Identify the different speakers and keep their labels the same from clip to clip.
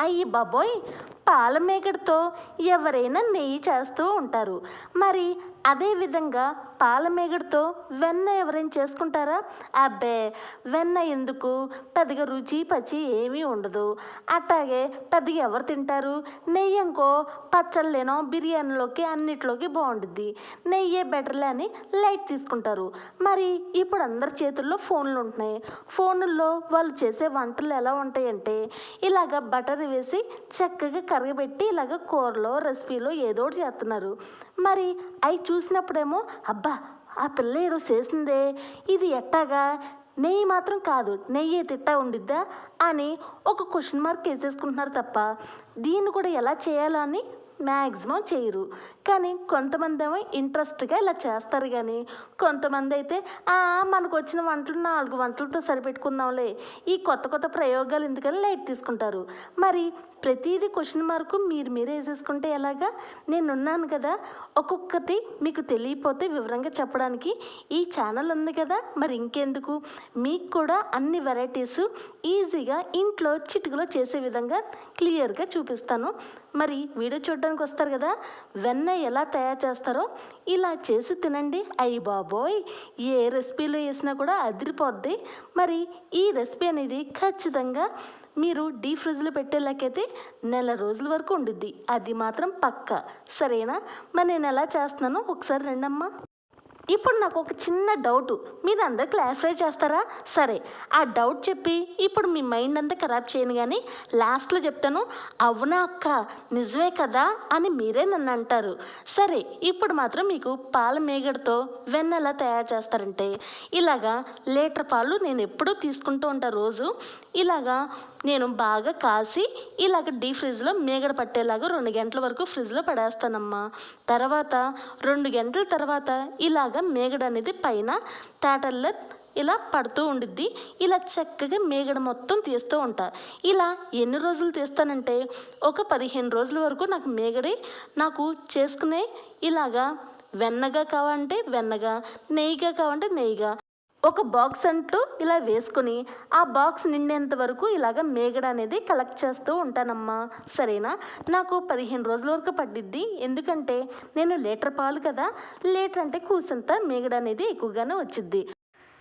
Speaker 1: అయ్యి బాబోయ్! పాల మీగడతో ఎవరైనా నెయ్యి చేస్తూ ఉంటారు. మరి అదే విధంగా పాల మీగడతో వెన్న ఎవరైనా చేసుకుంటారా? అబ్బే! వెన్న ఎందుకు? పెద్దగా రుచి పచి ఏమీ ఉండదు. అట్టాగే పెద్దగా ఎవరు తింటారు? నెయ్యి అనుకో పచ్చళ్ళేనో బిర్యానీలోకి అన్నిట్లోకి బాగుండుద్ది. నెయ్యే బెటర్లే అని లైట్ తీసుకుంటారు. మరి ఇప్పుడు అందరి చేతుల్లో ఫోన్లు ఉంటున్నాయి. ఫోనుల్లో వాళ్ళు చేసే వంటలు ఎలా ఉంటాయంటే ఇలాగ బటర్ వేసి చక్కగా కరగబెట్టి ఇలాగ కూరలో రెసిపీలో ఏదో ఒకటి చేస్తున్నారు. మరి అవి చూసినప్పుడేమో అబ్బా ఆ పిల్ల ఏదో చేసిందే, ఇది ఎట్టాగా నెయ్యి మాత్రం కాదు, నెయ్యి తిట్టా ఉండిద్దా అని ఒక క్వశ్చన్ మార్క్ వేసేసుకుంటున్నారు తప్ప దీన్ని కూడా ఎలా చేయాలో అని మ్యాక్సిమం చేయరు. కానీ కొంతమంది ఏమో ఇంట్రెస్ట్గా ఇలా చేస్తారు. కానీ కొంతమంది అయితే మనకు వచ్చిన వంటలు 4 వంటలతో సరిపెట్టుకుందాంలే, ఈ కొత్త కొత్త ప్రయోగాలు ఎందుకని లైట్ తీసుకుంటారు. మరి ప్రతిదీ క్వశ్చన్ మార్కు మీరే వేసేసుకుంటే ఎలాగా? నేనున్నాను కదా, ఒక్కొక్కటి మీకు తెలియపోతే వివరంగా చెప్పడానికి ఈ ఛానల్ ఉంది కదా. మరి ఇంకెందుకు, మీకు కూడా అన్ని వెరైటీస్ ఈజీగా ఇంట్లో చిటికలో చేసే విధంగా క్లియర్గా చూపిస్తాను. మరి వీడియో చూడడానికి వస్తారు కదా, వెన్న ఎలా తయారు చేస్తారో ఇలా చేసి తినండి. అయ్యి బాబోయ్! ఏ రెసిపీలో వేసినా కూడా అదిరిపోద్ది. మరి ఈ రెసిపీ అనేది ఖచ్చితంగా మీరు డీప్ ఫ్రిడ్జ్లో పెట్టేలాకైతే నెల రోజుల వరకు ఉండిద్ది. అది మాత్రం పక్కా. సరేనా? మరి నేను ఎలా చేస్తున్నానో ఒకసారి రండమ్మా. ఇప్పుడు నాకు ఒక చిన్న డౌటు, మీరు అందరూ క్లారిఫై చేస్తారా? సరే, ఆ డౌట్ చెప్పి ఇప్పుడు మీ మైండ్ అంతా ఖరాబ్ చేయను. కానీ లాస్ట్లో చెప్తాను, అవునా అక్క నిజమే కదా అని మీరే నన్ను అంటారు. సరే, ఇప్పుడు మాత్రం మీకు పాల మీగడతో వెన్న ఎలా తయారు చేస్తారంటే ఇలాగా లీటర్ పాలు నేను ఎప్పుడూ తీసుకుంటూ ఉంటాను రోజు. ఇలాగా నేను బాగా కాసి ఇలాగ డీప్ ఫ్రిడ్జ్లో మీగడ పట్టేలాగా 2 గంటల వరకు ఫ్రిడ్జ్లో పడేస్తానమ్మా. తర్వాత 2 గంటల తర్వాత ఇలాగ మీగడ అనేది పైన తాటల్లో ఇలా పడుతూ ఉండిద్ది. ఇలా చక్కగా మీగడ మొత్తం తీస్తూ ఉంటా. ఇలా ఎన్ని రోజులు తీస్తానంటే ఒక 15 రోజుల వరకు నాకు మీగడే నాకు చేసుకునే ఇలాగా వెన్నగా కావాలంటే వెన్నగా, నెయ్యిగా కావాలంటే నెయ్యిగా ఒక బాక్స్ అంటూ ఇలా వేసుకొని ఆ బాక్స్ నిండేంత వరకు ఇలాగ మీగడ అనేది కలెక్ట్ చేస్తూ ఉంటానమ్మా. సరేనా? నాకు 15 రోజుల వరకు పట్టిద్ది. ఎందుకంటే నేను లీటర్ పాలు కదా, లీటర్ అంటే కూసంత మీగడ అనేది ఎక్కువగానే వచ్చిద్ది.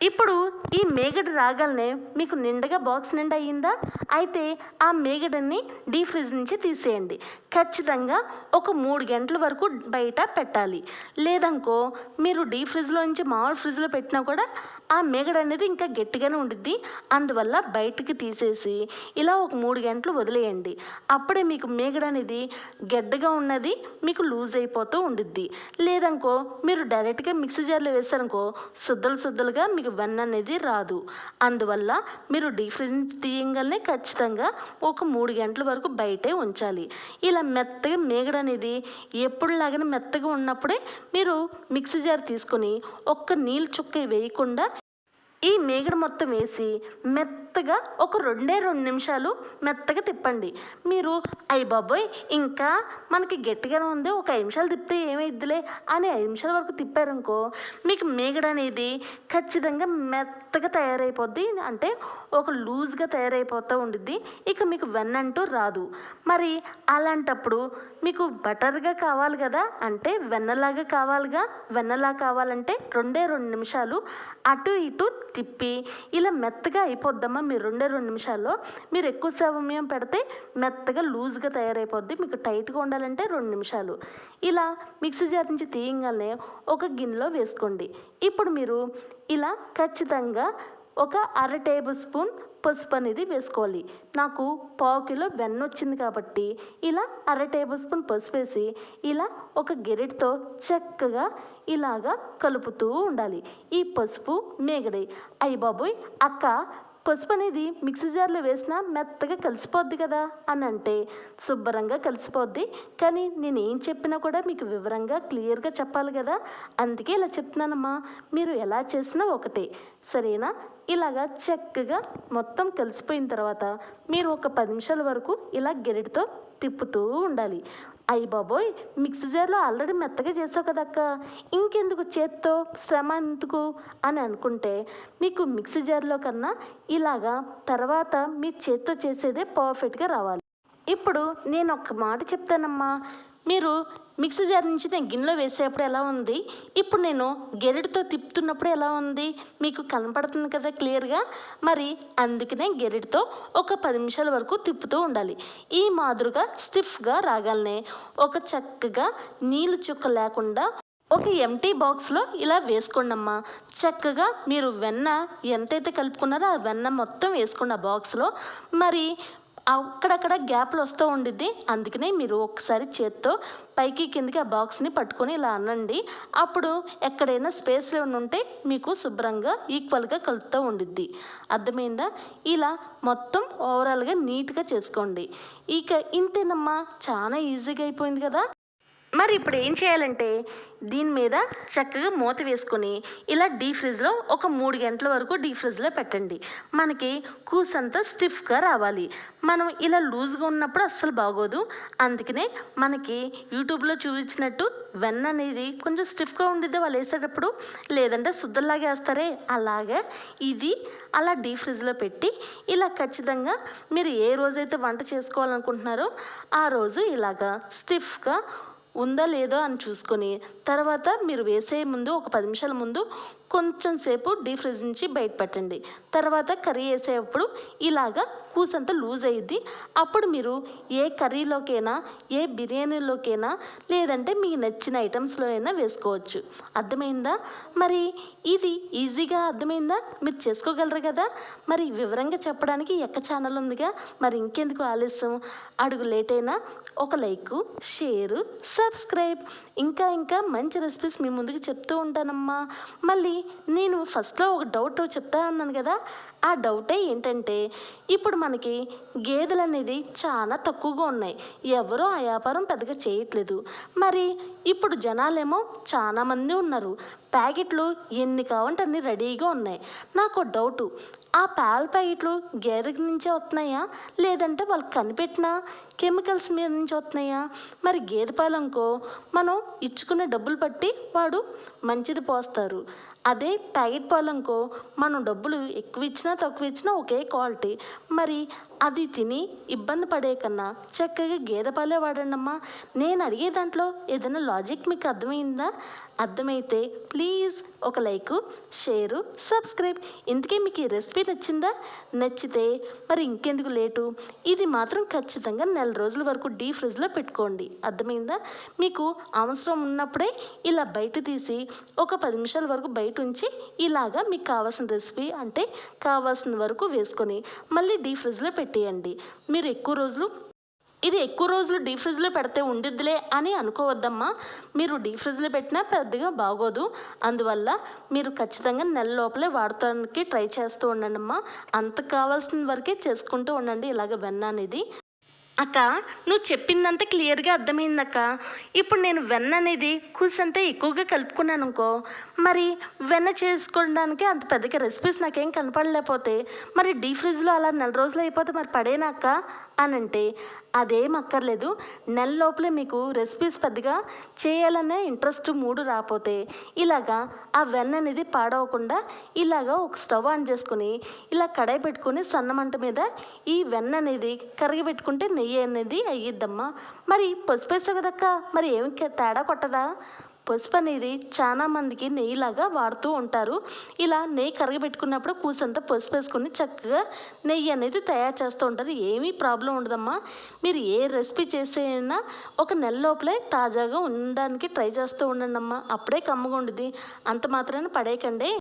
Speaker 1: ఇప్పుడు ఈ మీగడ రాగానే మీకు నిండగా బాక్స్ నిండా అయ్యిందా? అయితే ఆ మీగడని డీప్ ఫ్రిడ్జ్ నుంచి తీసేయండి. ఖచ్చితంగా ఒక 3 గంటల వరకు బయట పెట్టాలి. లేదనుకో మీరు డీప్ ఫ్రిడ్జ్లో నుంచి మామూలు ఫ్రిడ్జ్లో పెట్టినా కూడా ఆ మీగడ అనేది ఇంకా గట్టిగానే ఉండిద్ది. అందువల్ల బయటికి తీసేసి ఇలా ఒక 3 గంటలు వదిలేయండి. అప్పుడే మీకు మీగడ అనేది గడ్డగా ఉన్నది మీకు లూజ్ అయిపోతూ ఉండిద్ది. లేదనుకో మీరు డైరెక్ట్గా మిక్సీ జార్లో వేసారనుకో సుద్దలుగా మీకు వెన్న అనేది రాదు. అందువల్ల మీరు డీప్ ఫ్రిడ్జ్ నుంచి తీయగానే ఖచ్చితంగా ఒక 3 గంటల వరకు బయటే ఉంచాలి. ఇలా మెత్తగా మీగడ అనేది ఎప్పుడులాగానే మెత్తగా ఉన్నప్పుడే మీరు మిక్సీ జార్ తీసుకొని ఒక్క నీళ్ళు చుక్క వేయకుండా ఈ మీగడ మొత్తం వేసి మెత్తగా ఒక 2 నిమిషాలు మెత్తగా తిప్పండి. మీరు అయ్య బాబోయ్ ఇంకా మనకి గట్టిగానే ఉంది, ఒక 5 నిమిషాలు తిప్పితే ఏమైద్దిలే అని 5 నిమిషాల వరకు తిప్పారనుకో మీకు మీగడ అనేది ఖచ్చితంగా మెత్తగా తయారైపోద్ది. అంటే ఒక లూజ్గా తయారైపోతూ ఉండిద్ది. ఇక మీకు వెన్నంటూ రాదు. మరి అలాంటప్పుడు మీకు బటర్గా కావాలి కదా, అంటే వెన్నలాగా కావాలిగా. వెన్నలా కావాలంటే 2 నిమిషాలు అటు ఇటు తిప్పి ఇలా మెత్తగా అయిపోద్దమ్మా. మీరు 2 నిమిషాల్లో మీరు ఎక్కువ సమయం పెడితే మెత్తగా లూజ్గా తయారైపోద్ది. మీకు టైట్గా ఉండాలంటే 2 నిమిషాలు. ఇలా మిక్సీ జార్ నుంచి తీయగానే ఒక గిన్నెలో వేసుకోండి. ఇప్పుడు మీరు ఇలా ఖచ్చితంగా ఒక 1/2 టేబుల్ స్పూన్ పసుపు అనేది వేసుకోవాలి. నాకు 1/4 కిలో వెన్న వచ్చింది కాబట్టి ఇలా 1/2 టేబుల్ స్పూన్ పసుపు వేసి ఇలా ఒక గెరిటితో చక్కగా ఇలాగా కలుపుతూ ఉండాలి. ఈ పసుపు మీగడే. అయ్య బాబోయ్ అక్క పసుపు అనేది మిక్సీ జార్లో వేసినా మెత్తగా కలిసిపోద్ది కదా అని అంటే శుభ్రంగా కలిసిపోద్ది. కానీ నేను ఏం చెప్పినా కూడా మీకు వివరంగా క్లియర్గా చెప్పాలి కదా, అందుకే ఇలా చెప్తున్నానమ్మా. మీరు ఎలా చేసినా ఒకటే. సరేనా? ఇలాగా చక్కగా మొత్తం కలిసిపోయిన తర్వాత మీరు ఒక 10 నిమిషాల వరకు ఇలా గెరిటితో తిప్పుతూ ఉండాలి. అయ్య బాబోయ్ మిక్సీ జార్లో ఆల్రెడీ మెత్తగా చేసావు కదక్క, ఇంకెందుకు చేత్తో శ్రమ ఎందుకు అని అనుకుంటే మీకు మిక్సీ జార్లో కన్నా ఇలాగా తర్వాత మీ చేత్తో చేసేదే పర్ఫెక్ట్గా రావాలి. ఇప్పుడు నేను ఒక మాట చెప్తానమ్మా. మీరు మిక్సీ జార్ నుంచి నేను గిన్నెలో వేసేటప్పుడు ఎలా ఉంది, ఇప్పుడు నేను గెరిటితో తిప్పుతున్నప్పుడు ఎలా ఉంది, మీకు కనపడుతుంది కదా క్లియర్గా. మరి అందుకనే గెరిటితో ఒక 10 నిమిషాల వరకు తిప్పుతూ ఉండాలి. ఈ మాదిరిగా స్టిఫ్గా రాగాలనే ఒక చక్కగా నీళ్ళు చుక్క లేకుండా ఒక ఎంటీ బాక్స్లో ఇలా వేసుకోండి అమ్మా. చక్కగా మీరు వెన్న ఎంతైతే కలుపుకున్నారో ఆ వెన్న మొత్తం వేసుకోండి ఆ బాక్స్లో. మరి అక్కడక్కడ గ్యాప్లు వస్తూ ఉండిద్ది. అందుకనే మీరు ఒకసారి చేత్తో పైకి కిందకి ఆ బాక్స్ని పట్టుకొని ఇలా అనండి. అప్పుడు ఎక్కడైనా స్పేస్ ఉంటే మీకు శుభ్రంగా ఈక్వల్గా కలుపుతూ ఉండిద్ది. అర్థమైందా? ఇలా మొత్తం ఓవరాల్గా నీట్గా చేసుకోండి. ఇక ఇంతేనమ్మా, చాలా ఈజీగా అయిపోయింది కదా. మరి ఇప్పుడు ఏం చేయాలంటే దీని మీద చక్కగా మూత వేసుకొని ఇలా డీప్ ఫ్రిడ్జ్లో ఒక 3 గంటల వరకు డీప్ ఫ్రిడ్జ్లో పెట్టండి. మనకి కూసంతా స్టిఫ్గా రావాలి. మనం ఇలా లూజ్గా ఉన్నప్పుడు అస్సలు బాగోదు. అందుకనే మనకి యూట్యూబ్లో చూపించినట్టు వెన్న అనేది కొంచెం స్టిఫ్గా ఉండిద్ది వాళ్ళు వేసేటప్పుడు, లేదంటే శుద్ధలాగా వేస్తారే అలాగే ఇది అలా డీప్ ఫ్రిడ్జ్లో పెట్టి ఇలా ఖచ్చితంగా మీరు ఏ రోజైతే వంట చేసుకోవాలనుకుంటున్నారో ఆ రోజు ఇలాగా స్టిఫ్గా ఉందా లేదో అని చూసుకొని తర్వాత మీరు వేసే ముందు ఒక 10 నిమిషాల ముందు కొంచెం సేపు డీప్ ఫ్రిడ్జ్ నుంచి బయట పెట్టండి. తర్వాత కర్రీ వేసేటప్పుడు ఇలాగా కూసంతా లూజ్ అయ్యిద్ది. అప్పుడు మీరు ఏ కర్రీలోకైనా ఏ బిర్యానీలోకైనా లేదంటే మీకు నచ్చిన ఐటమ్స్లో అయినా వేసుకోవచ్చు. అర్థమైందా? మరి ఇది ఈజీగా అర్థమైందా? మీరు చేసుకోగలరు కదా. మరి వివరంగా చెప్పడానికి ఎక్క ఛానల్ ఉందిగా, మరి ఇంకెందుకు ఆలస్యం, అడుగు లేట్ అయినా ఒక లైక్, షేరు, సబ్స్క్రైబ్. ఇంకా మంచి రెసిపీస్ మీ ముందుకు చెప్తూ ఉంటానమ్మా. మళ్ళీ నేను ఫస్ట్లో ఒక డౌట్ చెప్తా అన్నాను కదా, ఆ డౌటే ఏంటంటే ఇప్పుడు మనకి గేదెలు అనేది చాలా తక్కువగా ఉన్నాయి. ఎవరో ఆ వ్యాపారం పెద్దగా చేయట్లేదు. మరి ఇప్పుడు జనాలేమో చాలామంది ఉన్నారు. ప్యాకెట్లు ఎన్ని కావాలంటే అన్ని రెడీగా ఉన్నాయి. నాకు డౌటు, ఆ పాల ప్యాకెట్లు గేదె నుంచే వస్తున్నాయా లేదంటే వాళ్ళు కనిపెట్టిన కెమికల్స్ మీద నుంచి వస్తున్నాయా? మరి గేదె పాలనుకో మనం ఇచ్చుకునే డబ్బులు బట్టి వాడు మంచిది పోస్తారు. అదే ప్యాకెట్ పాలనుకో మనం డబ్బులు ఎక్కువ ఇచ్చినా తక్కువ ఇచ్చినా ఒకే క్వాలిటీ. మరి అది తిని ఇబ్బంది పడే కన్నా చక్కగా గేదె పాలే వాడండి అమ్మా. నేను అడిగే దాంట్లో ఏదైనా లాజిక్ మీకు అర్థమైందా? అర్థమైతే ప్లీజ్ ఒక లైక్, షేరు, సబ్స్క్రైబ్. ఇందుకే మీకు ఈ రెసిపీ నచ్చిందా? నచ్చితే మరి ఇంకెందుకు లేటు, ఇది మాత్రం ఖచ్చితంగా 4 రోజుల వరకు డీప్ ఫ్రిడ్జ్లో పెట్టుకోండి. అర్థమైందా? మీకు అవసరం ఉన్నప్పుడే ఇలా బయట తీసి ఒక 10 నిమిషాల వరకు బయట ఉంచి ఇలాగా మీకు కావాల్సిన రెసిపీ అంటే కావాల్సిన వరకు వేసుకొని మళ్ళీ డీప్ ఫ్రిడ్జ్లో పెట్టేయండి. మీరు ఎక్కువ రోజులు డీప్ ఫ్రిడ్జ్లో పెడితే ఉండిద్దిలే అని అనుకోవద్దమ్మా. మీరు డీప్ ఫ్రిడ్జ్లో పెట్టినా పెద్దగా బాగోదు. అందువల్ల మీరు ఖచ్చితంగా నెల లోపలే వాడటానికి ట్రై చేస్తూ ఉండండి అమ్మా. అంత కావాల్సిన వరకే చేసుకుంటూ ఉండండి ఇలాగ వెన్న అనేది. అక్క, నువ్వు చెప్పిందంతా క్లియర్గా అర్థమైందక్క. ఇప్పుడు నేను వెన్న అనేది కూసంతా ఎక్కువగా కలుపుకున్నాను అనుకో, మరి వెన్న చేసుకోవడానికి అంత పెద్దగా రెసిపీస్ నాకేం కనపడలేకపోతే మరి డీప్ ఫ్రిడ్జ్లో అలా 4 రోజులు అయిపోతే మరి పడేనాక్క అని అంటే అదేం అక్కర్లేదు. నెల లోపలే మీకు రెసిపీస్ పెద్దగా చేయాలనే ఇంట్రెస్ట్ మూడు రాకపోతే ఇలాగా ఆ వెన్న అనేది పాడవకుండా ఇలాగా ఒక స్టవ్ ఆన్ చేసుకొని ఇలా కడాయి పెట్టుకొని సన్నమంట మీద ఈ వెన్న అనేది కరిగిపెట్టుకుంటే నెయ్యి అనేది అయ్యిద్దమ్మా. మరి పసుపు వేసావు కదక్క, మరి ఏమి తేడా కొట్టదా? పసుపు అనేది చాలా మందికి నెయ్యిలాగా వాడుతూ ఉంటారు. ఇలా నెయ్యి కరగబెట్టుకున్నప్పుడు కూసంతా పసుపు వేసుకొని చక్కగా నెయ్యి అనేది తయారు చేస్తూ ఉంటారు. ఏమీ ప్రాబ్లం ఉండదమ్మా. మీరు ఏ రెసిపీ చేసేనా ఒక నెల లోపలే తాజాగా ఉండడానికి ట్రై చేస్తూ ఉండండి అమ్మా. అప్పుడే కమ్మగా ఉండిద్ది. అంత మాత్రాన పడేయకండి.